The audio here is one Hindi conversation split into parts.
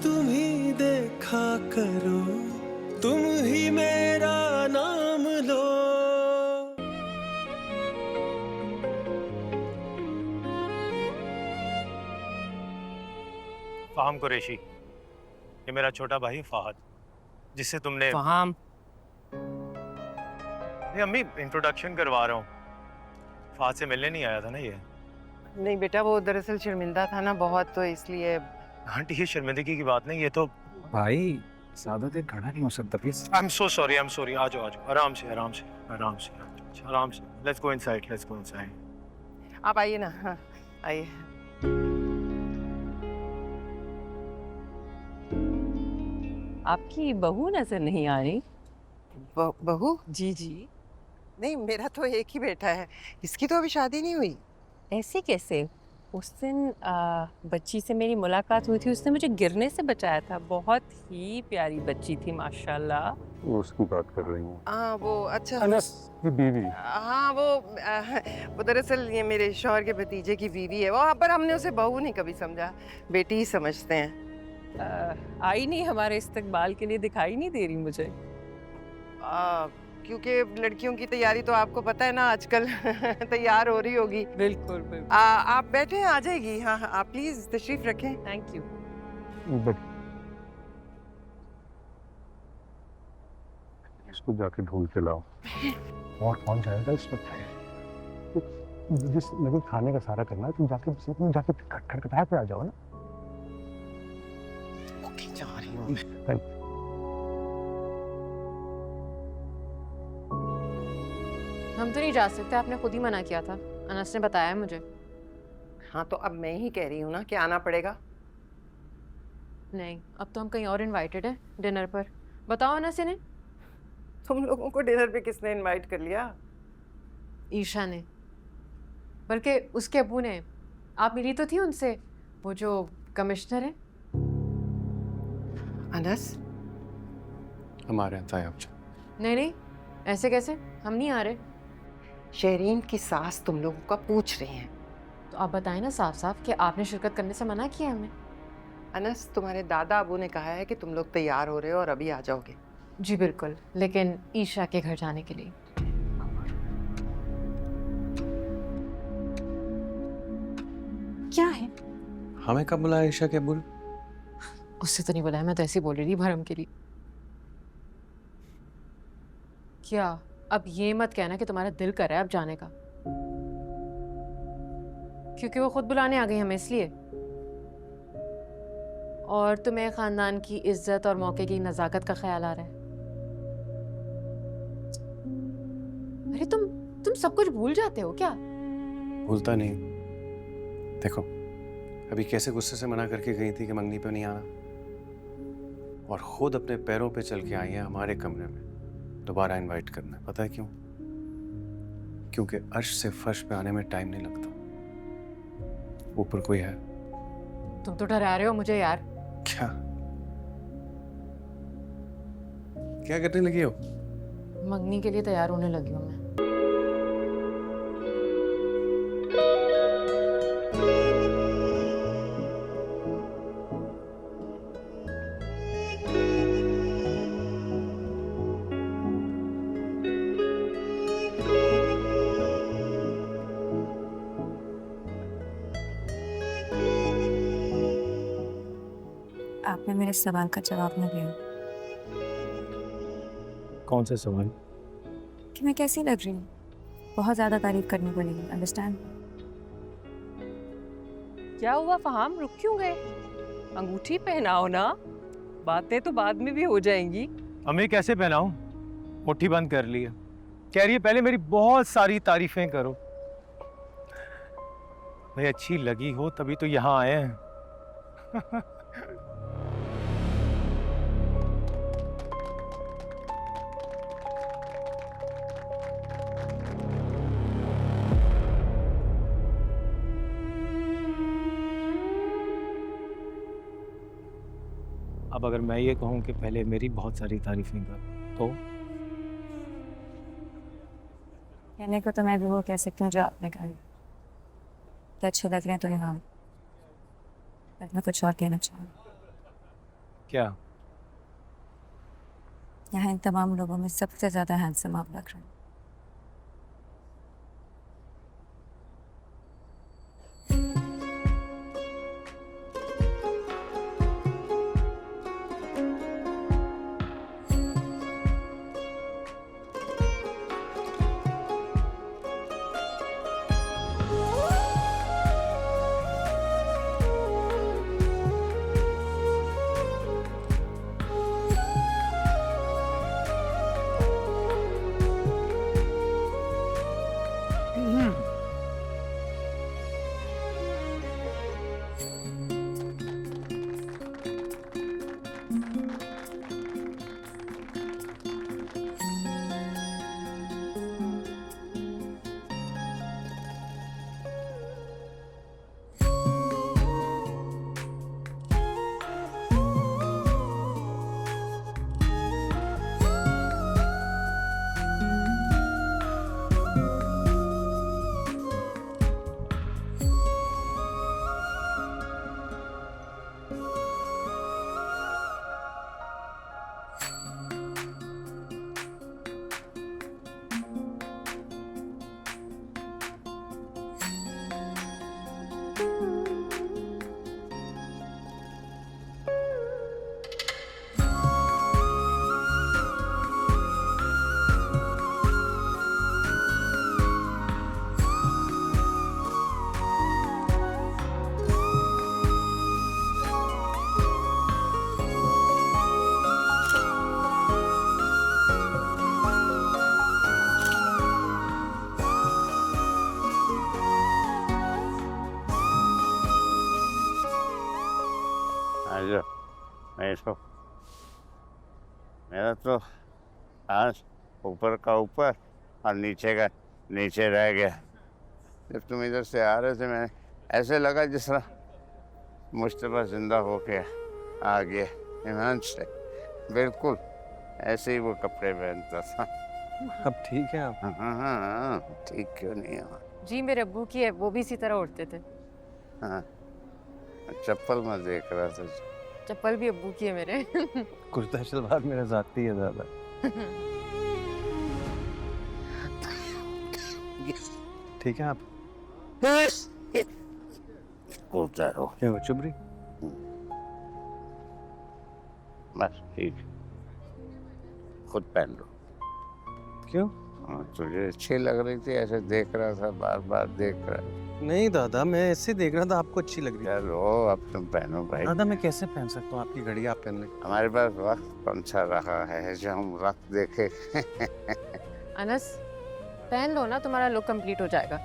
तुम ही देखा करो, तुम ही मेरा नाम लो। फाहम कुरैशी, ये मेरा छोटा भाई फाहद, जिससे तुमने। फहाम। नहीं अम्मी, इंट्रोडक्शन करवा रहा हूँ। फाहद से मिलने नहीं आया था ना ये। नहीं बेटा, वो दरअसल शर्मिंदा था ना बहुत, तो इसलिए। आंटी ये शर्मिंदगी की बात नहीं, ये तो। भाई ज्यादा देर खड़ा नहीं हो सकता please. I am so sorry, I am sorry. आ जाओ आ जाओ, आराम से आराम से आराम से आराम से। Let's go inside, let's go inside. आप आइए ना, हाँ आइए। आपकी बहू नजर नहीं आ रही। बहू? जी जी। नहीं, मेरा तो एक ही बेटा है, इसकी तो अभी शादी नहीं हुई। ऐसे कैसे? उस दिन बच्ची से मेरी मुलाकात हुई थी, उसने मुझे गिरने से बचाया था। बहुत ही प्यारी बच्ची थी माशाल्लाह। वो उसकी बात कर रही हूँ। हाँ वो, अच्छा अनस की बीवी। हाँ वो दरअसल ये मेरे शौहर के भतीजे की बीवी है वो, पर हमने उसे बहू नहीं कभी समझा, बेटी ही समझते हैं। आई नहीं हमारे इस्तकबाल के लिए, दिखाई नहीं दे रही मुझे। क्योंकि लड़कियों की तैयारी तो आपको पता है ना आजकल तैयार हो रही होगी। बिल्कुल बिल्कुल। आप बैठे हैं, आ जाएगी। हाँ हाँ, आप प्लीज तशरीफ रखें। Thank you. इसको जाके ढूंढ के लाओ। और कौन जाएगा इस वक्त? जिस लगे खाने का सारा करना है, तुम जाके खटखटाए पे आ जाओ ना। ओके, जा रही हूँ। हम तो नहीं जा सकते, आपने खुद ही मना किया था, अनस ने बताया मुझे। हाँ तो अब मैं ही कह रही हूँ ना कि आना पड़ेगा। नहीं, अब तो हम कहीं और इनवाइटेड हैं डिनर पर। बताओ अनस इन्हें। तुम लोगों को डिनर पे किसने इनवाइट कर लिया? ईशा ने, बल्कि उसके अब्बू ने। आप मिली तो थी उनसे, वो जो कमिश्नर है। अनस, हमारे यहाँ था नहीं नहीं, ऐसे कैसे? हम नहीं आ रहे। शहरीन की सास तुम लोगों का पूछ रही हैं। तो आप बताएं ना साफ साफ कि आपने शिरकत करने से मना किया हमें। अनस, तुम्हारे दादा अबू ने कहा है कि तुम लोग तैयार हो रहे हो और अभी आ जाओगे। जी बिल्कुल, लेकिन ईशा के घर जाने के लिए। क्या है? हमें कब बुलाया ईशा के अब्बू ने? उससे तो नहीं बुलाया, मैं तो ऐसे ही बोल रही थी भरम के लिए। क्या? अब ये मत कहना कि तुम्हारा दिल कर रहा है अब जाने का, क्योंकि वो खुद बुलाने आ गई हमें इसलिए। और तुम्हें खानदान की इज्जत और मौके की नजाकत का ख्याल आ रहा है। अरे तुम सब कुछ भूल जाते हो क्या? भूलता नहीं। देखो अभी कैसे गुस्से से मना करके गई थी कि मंगनी पे नहीं आना, और खुद अपने पैरों पे चल के आई है हमारे कमरे में दोबारा इनवाइट करना। पता है क्यों? क्योंकि अर्श से फर्श पे आने में टाइम नहीं लगता। ऊपर कोई है। तुम तो डरा रहे हो मुझे यार। क्या क्या करने लगी हो? मंगनी के लिए तैयार होने लगी हूँ मैं। आपने मेरे सवाल का जवाब नहीं दिया कौन सा सवाल? कि मैं कैसी लग रही हूँ। बहुत ज़्यादा तारीफ करनी पड़ेगी, अंडरस्टैंड? क्या हुआ फहाम, रुक क्यों गए? अंगूठी पहनाओ ना, बातें तो बाद में भी हो जाएंगी। अम्मी कैसे पहनाऊं? मुट्ठी बंद कर ली है। कह रही है पहले मेरी बहुत सारी तारीफें करो। भाई अच्छी लगी हो तभी तो यहाँ आए हैं। अब अगर मैं ये कहूँ कि पहले मेरी बहुत सारी तारीफें कर तो? कहने को तो मैं भी वो कह सकती हूँ जो आपने कहा। तो अच्छे लग रहे हैं तो यहाँ, पर मैं कुछ और कहना चाहूँ। क्या? यहाँ इन तमाम लोगों में सबसे ज्यादा हैंडसम आप लग रहे हैं। जो मैं इसको मेरा तो आज ऊपर का ऊपर और नीचे का नीचे रह गया। जब तुम इधर से आ रहे थे मैंने ऐसे लगा जिस तरह मुश्तबा जिंदा होके आ गया ईमान से, बिल्कुल ऐसे ही वो कपड़े पहनता था। अब ठीक है आप? हाँ, ठीक क्यों नहीं है? जी मेरे अब्बू की है, वो भी इसी तरह उड़ते थे। हाँ, चप्पल मैं देख रहा था। चप्पल भी अब्बू की है मेरे। कुर्ता शलवार मेरा जाती है ज्यादा। ठीक है आप? उतारो। क्या हो चुप रही? बस ठीक, खुद पहन लो। क्यों? हाँ, तुझे अच्छी लग रही थी, ऐसे देख रहा था, बार बार देख रहा। नहीं दादा, मैं ऐसे देख रहा था, आपको अच्छी लग रही है। चलो अब तुम पहनो भाई। दादा मैं कैसे पहन सकता हूँ? आपकी घड़ी आप पहन लें। हमारे पास वक्त कौन सा रहा है जो हम वक्त देखे। अनस पहन लो ना, तुम्हारा लुक कंप्लीट हो जाएगा।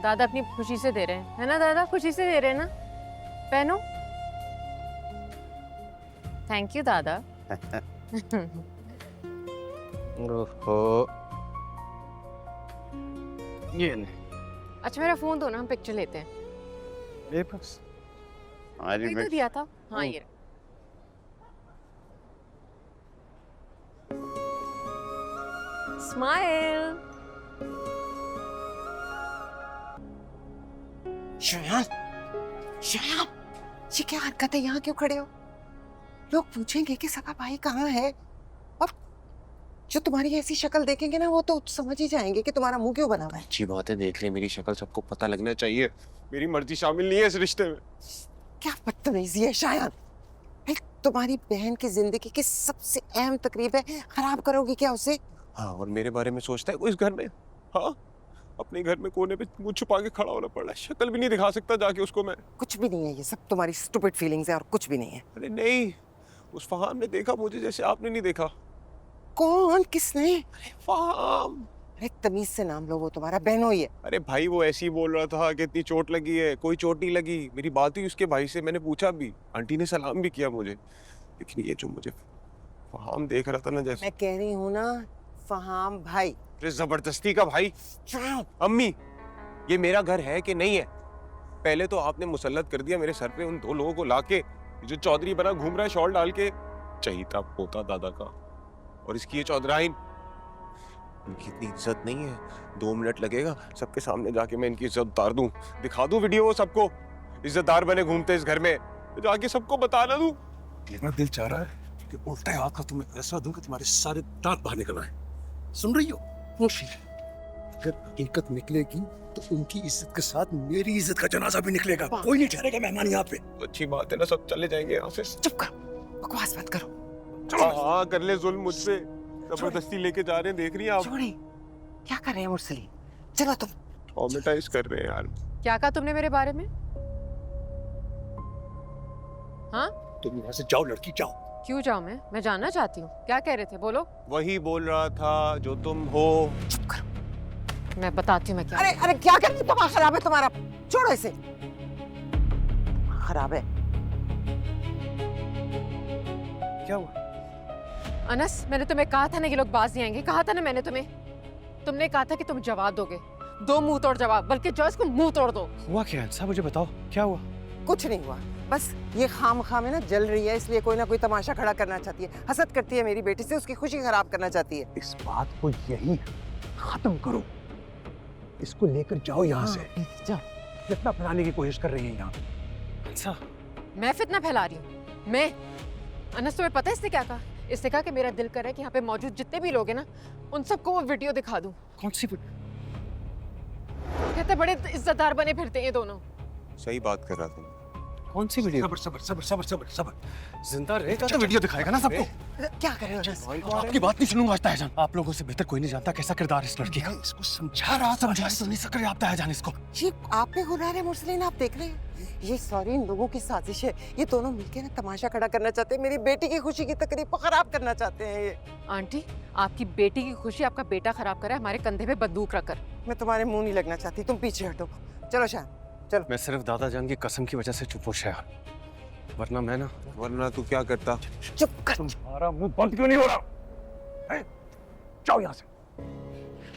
दादा अपनी खुशी से दे रहे हैं, है ना दादा? खुशी से दे रहे हैं ना? पहनो। थैंक यू दादा। ओहो, ये नहीं। अच्छा मेरा फोन दो ना, हम पिक्चर लेते हैं। ये बस हमारी वही तो दिया था। हाँ ये स्माइल। श्रेयान, श्रेयान, ये क्या हरकत है? यहाँ क्यों खड़े हो? लोग पूछेंगे कि सगा भाई कहाँ है, और जो तुम्हारी ऐसी शक्ल देखेंगे ना वो तो समझ ही जाएंगे कि तुम्हारा मुंह क्यों बना हुआ है। अच्छी बात है, देख ले मेरी शक्ल, सबको पता लगना चाहिए। मेरी मर्जी शामिल नहीं है इस रिश्ते में। क्या बदतमीजी है शायद। भाई तुम्हारी बहन की जिंदगी की सबसे अहम तकरीब है, खराब करोगी क्या उसे? हाँ, और मेरे बारे में सोचता है कोई इस घर में? हाँ, अपने घर में कोने पे मुंह छुपा के खड़ा होना पड़ रहा है, शक्ल भी नहीं दिखा सकता जाके उसको मैं। कुछ भी नहीं है, ये सब तुम्हारी स्टूपिड फीलिंग्स है और कुछ भी नहीं है। अरे नहीं, उस फहाम ने देखा मुझे जैसे आपने नहीं देखा। कौन? किसने? फहाम। अरे तमीज से नाम लो, वो तुम्हारा बहनोई है। अरे भाई वो ऐसे ही बोल रहा था कि इतनी चोट लगी है, कोई चोट नहीं लगी। मेरी बात हुई उसके भाई से, मैंने पूछा भी, आंटी ने सलाम भी किया मुझे। लेकिन ये जो मुझे फहाम देख रहा था ना जैसे। मैं कह रही हूँ ना, फहाम भाई। अरे जबरदस्ती का भाई। अम्मी, ये मेरा घर है कि नहीं है? पहले तो आपने मुसल्लत कर दिया मेरे सर पे उन 2 लोगों को लाके, जो चौधरी बना घूम रहा है शॉल डाल के, चहीता पोता दादा का, और इसकी ये चौधराइन। इनकी इतनी इज्जत नहीं है, 2 मिनट लगेगा सबके सामने जाके मैं इनकी इज्जत उतार दूं, दिखा दूं वीडियो वो सबको, इज्जतदार बने घूमते इस घर में, जाके सबको बताना दूं। मेरा दिल चाह रहा है कि उल्टे हाथ का तुम्हें ऐसा दूं कि तुम्हारे सारे दांत बाहर निकल आए। सुन रही हो? होशी, अगर हकीकत निकलेगी तो उनकी इज्जत के साथ मेरी इज्जत का जनाजा भी निकलेगा। कोई नहीं ठहरेगा मेहमान यहाँ पे। अच्छी बात है ना, सब चले जाएंगे यहाँ से। चुप करो, बकवास मत करो। हाँ, कर ले जुल्म मुझ पे, जबरदस्ती लेके जा रहे हैं, देख रही हैं आप? छोड़े, क्या कर रहे हैं मुरसली? चलो तुम। ट्रॉमेटाइज कर रहे हैं यार। क्या कहा तुमने मेरे बारे में? हाँ, तुम यहाँ से जाओ लड़की, जाओ। क्यों जाऊं मैं जानना चाहती हूँ। क्या कह रहे थे, बोलो। वही बोल रहा था जो तुम हो। चुप करो, मैं बताती हूँ मैं क्या। अरे क्या कर रहे हो? दिमाग खराब है तुम्हारा, छोड़ो इसे। खराब है। क्या हुआ? अनस, मैंने तुम्हें कहा था ना ये लोग बाज नहीं आएंगे। कहा था ना मैंने तुम्हें। तुमने कहा था कि तुम जवाब दोगे, दो मुंह तोड़ जवाब, बल्कि जॉयस को मुंह तोड़ दो। हुआ क्या है? सब मुझे बताओ, क्या हुआ? कुछ नहीं हुआ, बस ये खाम में ना जल रही है, इसलिए कोई ना कोई तमाशा खड़ा करना चाहती है। हसद करती है मेरी बेटी से, उसकी खुशी खराब करना चाहती है। इस बात को यही खत्म करो, इसको लेकर जाओ यहाँ से। जाओ। कितना फैलाने की कोशिश कर रही है यहाँ? अच्छा, मैं फितना फैला रही हूँ? मैं? अनस, तुम्हें पता है इसने क्या कहा? इसने कहा कि मेरा दिल कर रहा है कि यहाँ पे मौजूद जितने भी लोग हैं ना, उन सबको वो वीडियो दिखा दूं। कौन सी? कहते बड़े इज्जतदार बने फिरते हैं ये दोनों। सही बात कर रहा था। कौन सी वीडियो? सबर सबर सबर सबर सबर सबर। जिंदा रहेगा तो वीडियो दिखाएगा ना सबको। क्या कर रहे हो अनस? आपकी बात नहीं सुनूंगा तायाजान। आप लोगों से बेहतर कोई नहीं जानता कैसा किरदार है इस लड़की का। इसको समझा रहा था। तो नहीं सक रहे आप तायाजान इसको। ये आप पे गुनाह है मुरसलीन, आप देख रहे हैं? ये सारी इन लोगों की साजिश है। ये दोनों मिलकर ना तमाशा खड़ा करना चाहते हैं, मेरी बेटी की खुशी की तकरीब को खराब करना चाहते हैं ये। आंटी, आपकी बेटी की खुशी आपका बेटा खराब करा है हमारे कंधे पे बंदूक रखकर। मैं तुम्हारे मुंह नहीं लगना चाहती, तुम पीछे हटो। चलो शान, चलो। मैं सिर्फ दादाजान की कसम की वजह से चुप हो गया, वरना मैं ना। वरना तू क्या करता? चुप कर। तुम्हारा मुंह बंद क्यों नहीं हो रहा? जाओ यहाँ से।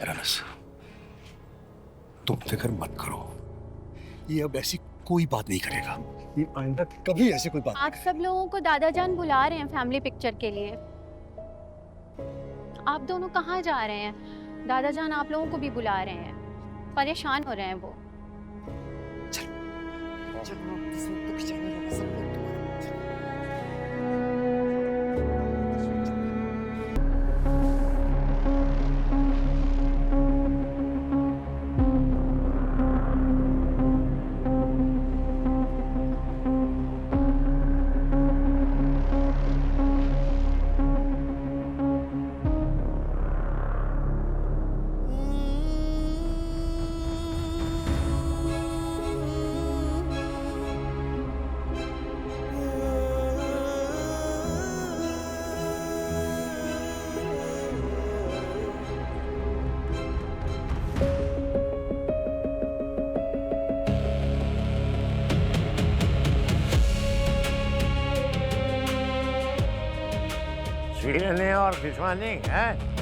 अनस, तुम फिक्र मत करो, ये अब ऐसी कोई बात नहीं करेगा। ये आइंदा कभी ऐसी कोई बात। आप सब लोगों को दादाजान बुला रहे हैं फैमिली पिक्चर के लिए। आप दोनों कहाँ जा रहे हैं? दादाजान आप लोगों को भी बुला रहे हैं, परेशान हो रहे हैं वो। चलो, इसमें तो खिंचाने लगा सब लोग तुम्हारा। छीलने और भिजवाने हैं।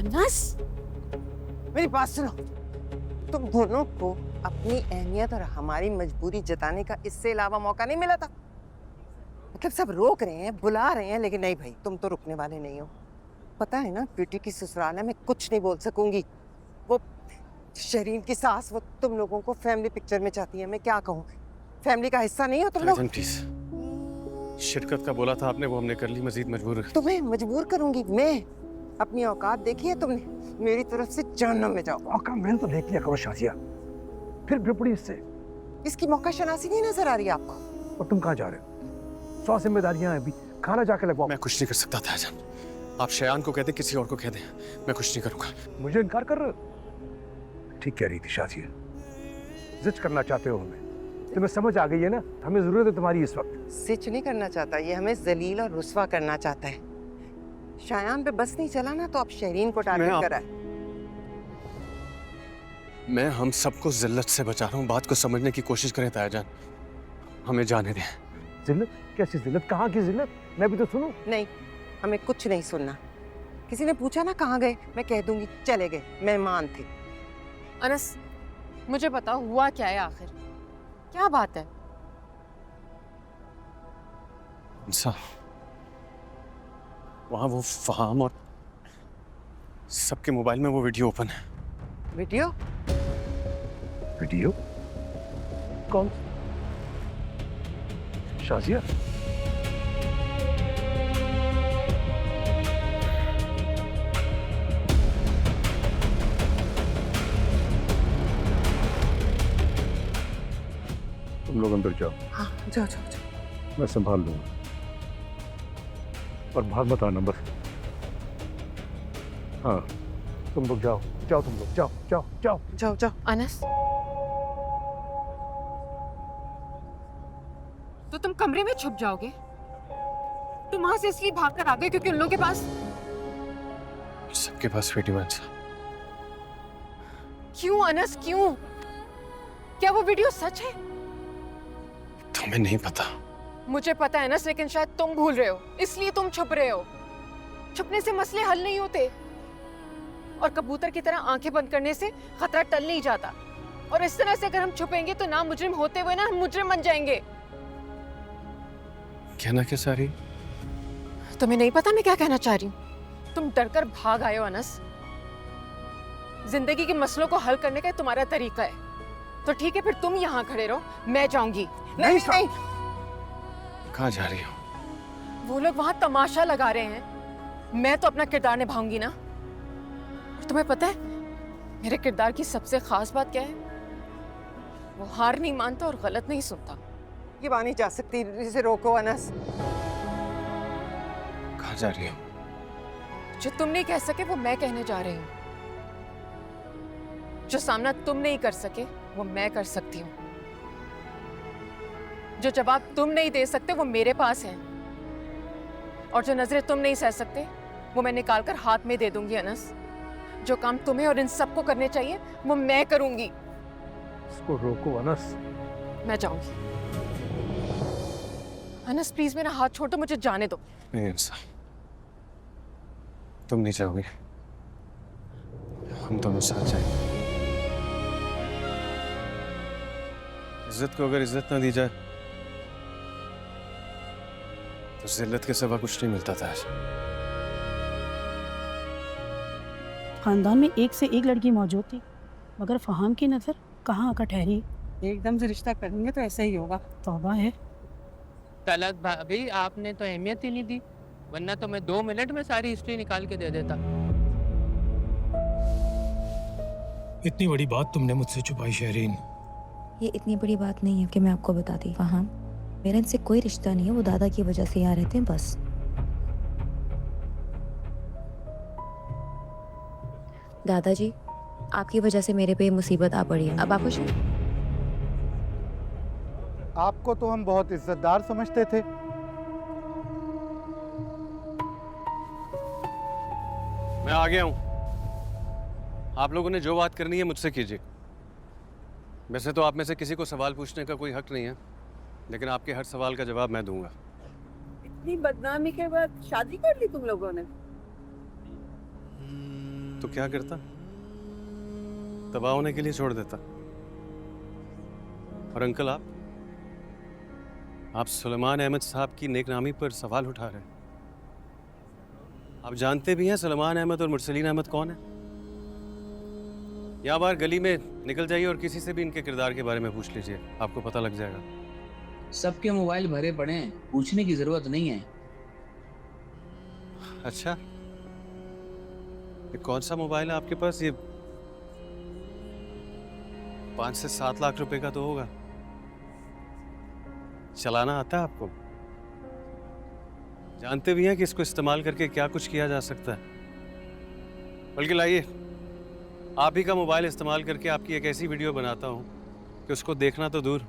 अनस, मेरी बात सुनो। तुम दोनों को अपनी अहमियत और हमारी मजबूरी जताने का इससे अलावा मौका नहीं मिला था? मतलब सब रोक रहे हैं, बुला रहे हैं, लेकिन नहीं भाई, तुम तो रुकने वाले नहीं हो। पता है ना, बेटी की ससुराल है, मैं कुछ नहीं बोल सकूंगी। वो शरीन की सास, वो तुम लोगों को फैमिली पिक्चर में चाहती है। मैं क्या कहूँ, फैमिली का हिस्सा नहीं हो तुम लोग? प्लीज, शिरकत का बोला था आपने, वो हमने कर ली, मजीद मजबूर। तुम्हें मजबूर करूंगी मैं? अपनी औकात देखी है तुमने? मेरी तरफ से जहन्नम में जाओ। औकात मैंने तो देख लिया करो शाजिया, फिर बिपड़ी इससे। इसकी मौका शनासी नहीं नजर आ रही आपको? और तुम कहाँ जा रहे हो? 100 जिम्मेदारियां हैं, अभी खाना जाके लगवाओ। मैं कुछ नहीं कर सकता तायाजान, आप शयान को कह दें, किसी और को कह दें, मैं कुछ नहीं करूंगा। मुझे इनकार कर रहे हो? ठीक कह रही थी शाजिया, जिद करना चाहते हो हमें, तुम्हें समझ आ गई है ना, हमें जरूरत है तुम्हारी इस वक्त। सिच नहीं करना चाहता, ये हमें जलील और रुस्वा करना चाहता है। शायान पे बस नहीं चला ना तो अब शहरीन को टारगेट आप- करा है। मैं हम सबको जिल्लत से बचा रहा हूँ। बात को समझने की कोशिश करें ताया जान, हमें जाने दें। जिल्लत? कैसी जिल्लत? कहाँ की जिल्लत? मैं भी तो सुनूं। नहीं, हमें कुछ नहीं सुनना। किसी ने पूछा ना कहाँ गए, मैं कह दूंगी चले गए, मेहमान थे। अनस, मुझे बताओ हुआ क्या है आखिर, क्या बात है? वहाँ वो फहाम और सबके मोबाइल में वो वीडियो ओपन है। वीडियो? वीडियो? कौन? शाजिया? तुम लोग अंदर जाओ। हाँ, जाओ जाओ जाओ। मैं संभाल लूंगा। और भाग मत आना बस। हाँ, तुम लोग जाओ जाओ, तुम लोग जाओ जाओ जाओ जाओ जाओ। अनस, तो तुम कमरे में छुप जाओगे? तुम वहां से इसलिए भाग कर आ गए क्योंकि उन लोगों के पास सबके पास वीडियो है। क्यों अनस, क्यों? क्या वो वीडियो सच है? तुम्हें नहीं पता। मुझे पता है अनस, लेकिन शायद तुम भूल रहे हो, इसलिए तुम छुप रहे हो। छुपने से मसले हल नहीं होते, और कबूतर की तरह आंखें बंद करने से खतरा टल नहीं जाता। और इस तरह से अगर हम छुपेंगे तो ना मुजरिम होते हुए ना हम मुजरिम बन जाएंगे। कहना क्या चाह रही? तुम्हें नहीं पता मैं क्या कहना चाह रही हूँ? तुम डरकर भाग आए हो अनस। जिंदगी के मसलों को हल करने का तुम्हारा तरीका है, तो ठीक है फिर तुम यहाँ खड़े रहो, मैं जाऊंगी। नहीं नहीं, कहाँ जा रही हो? वो लोग वहां तमाशा लगा रहे हैं, मैं तो अपना किरदार निभाऊंगी ना। और तुम्हें पता है मेरे किरदार की सबसे खास बात क्या है? वो हार नहीं मानता और गलत नहीं सुनता। ये बात नहीं जा सकती, इसे रोको अनस। कहाँ जा रही हो? जो तुम नहीं कह सके वो मैं कहने जा रही हूँ। जो सामना तुम नहीं कर सके वो मैं कर सकती हूँ। जो जवाब तुम नहीं दे सकते वो मेरे पास है, और जो नजरें तुम नहीं सह सकते वो मैं निकाल कर हाथ में दे दूंगी अनस। जो काम तुम्हें और इन सबको करने चाहिए वो मैं करूंगी। इसको रोको अनस। मैं जाऊंगी। अनस प्लीज मेरा हाथ छोड़ दो, मुझे जाने दो। नहीं इंसान, तुम नहीं जाओगे, हम दोनों साथ जाएंगे। इज्जत को अगर इज्जत ना दी जाए तो जिल्लत के सिवा कुछ नहीं मिलता था। खानदान में एक से एक लड़की मौजूद थी, मगर फहाम की नजर कहाँ आकर ठहरी। एकदम से रिश्ता करेंगे तो ऐसा ही होगा। तौबा है। तलत भाभी, आपने तो अहमियत ही नहीं दी, वरना तो मैं 2 मिनट में सारी हिस्ट्री निकाल के दे देता। इतनी बड़ी बात तुमने मुझसे छुपाई शहरीन। ये इतनी बड़ी बात नहीं है कि मैं आपको बता दी। फहाम, मेरा इनसे कोई रिश्ता नहीं है, वो दादा की वजह से यहाँ रहते हैं बस। दादाजी, आपकी वजह से मेरे पे ये मुसीबत आ पड़ी है। अब आप खुश हैं? आपको तो हम बहुत इज्जतदार समझते थे। मैं आ गया हूं। आप लोगों ने जो बात करनी है मुझसे कीजिए। वैसे तो आप में से किसी को सवाल पूछने का कोई हक नहीं है, लेकिन आपके हर सवाल का जवाब मैं दूंगा। इतनी बदनामी के बाद शादी कर ली तुम लोगों ने? तो क्या करता? तबाह होने के लिए छोड़ देता। और अंकल, आप सुलेमान अहमद साहब की नेकनामी पर सवाल उठा रहे हैं। आप जानते भी हैं सुलेमान अहमद और मुरसलीन अहमद कौन है? यहाँ बाहर गली में निकल जाइए और किसी से भी इनके किरदार के बारे में पूछ लीजिए, आपको पता लग जाएगा। सबके मोबाइल भरे पड़े हैं, पूछने की जरूरत नहीं है। अच्छा, ये कौन सा मोबाइल है आपके पास? ये 5 से 7 लाख रुपए का तो होगा। चलाना आता है आपको? जानते भी हैं कि इसको इस्तेमाल करके क्या कुछ किया जा सकता है। बल्कि लाइए, आप ही का मोबाइल इस्तेमाल करके आपकी एक ऐसी वीडियो बनाता हूं कि उसको देखना तो दूर,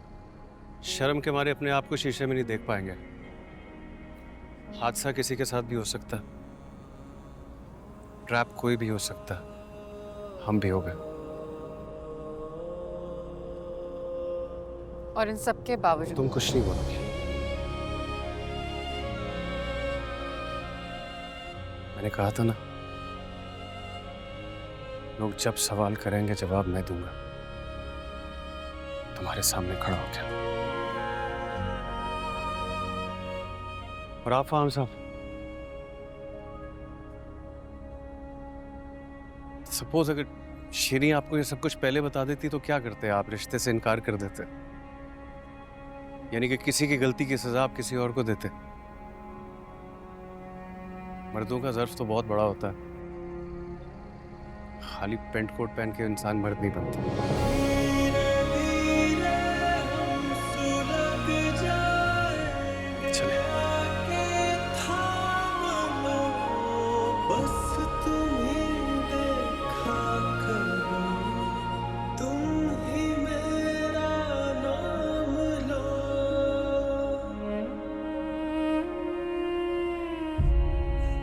शर्म के मारे अपने आप को शीशे में नहीं देख पाएंगे। हादसा किसी के साथ भी हो सकता है। ट्रैप कोई भी हो सकता, हम भी हो गए। और इन सब के बावजूद तुम कुछ नहीं बोलोगी। मैंने कहा था ना, लोग जब सवाल करेंगे जवाब मैं दूंगा, तुम्हारे सामने खड़ा हो गया। और आप फाहम साहब, सपोज अगर शीरी आपको ये सब कुछ पहले बता देती तो क्या करते? आप रिश्ते से इनकार कर देते, यानी कि किसी की गलती की सजा आप किसी और को देते। मर्दों का ज़र्फ तो बहुत बड़ा होता है, खाली पेंट कोट पहन के इंसान मर्द नहीं बनता।